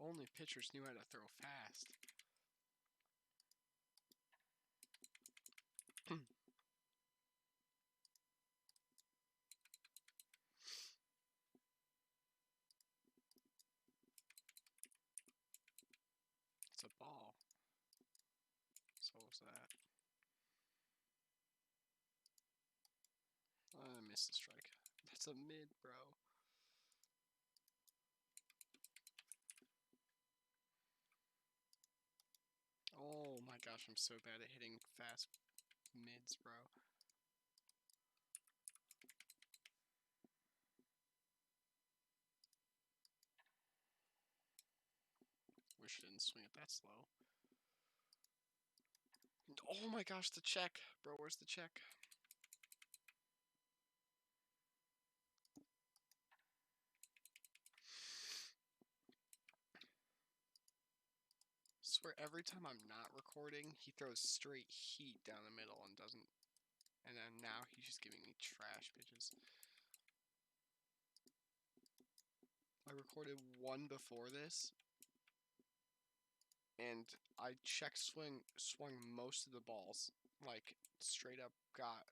only pitchers knew how to throw fast. It's a ball. So what's that? I missed the strike. That's a mid, bro. Oh my gosh, I'm so bad at hitting fast mids, bro. Wish I didn't swing it that slow. Oh my gosh, the check. Bro, where's the check? Swear every time I'm not recording, he throws straight heat down the middle and doesn't. And then now he's just giving me trash pitches. I recorded one before this, and I swung most of the balls. Like, straight up got.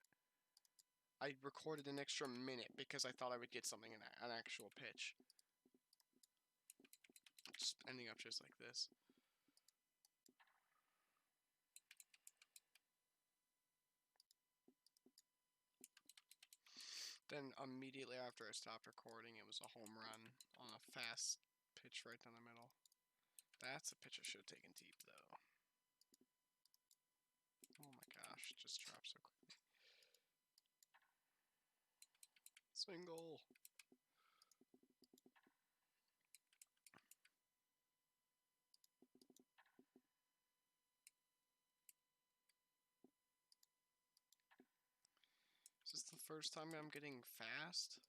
I recorded an extra minute because I thought I would get something in an actual pitch. Just ending up just like this. Then immediately after I stopped recording, it was a home run on a fast pitch right down the middle. That's a pitch I should have taken deep, though. Oh my gosh, just dropped so quickly. Single. Is this the first time I'm getting fast?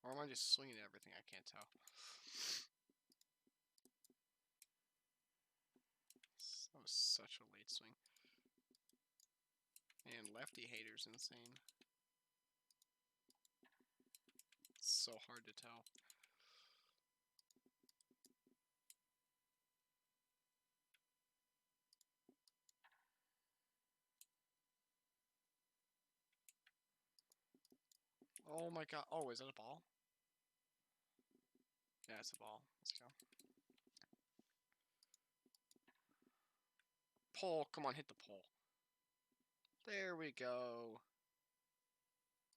Or am I just swinging at everything? I can't tell. That was such a late swing. And lefty hater's insane. It's so hard to tell. Oh my god. Oh, is that a ball? Yeah, it's a ball. Let's go. Pole. Come on, hit the pole. There we go.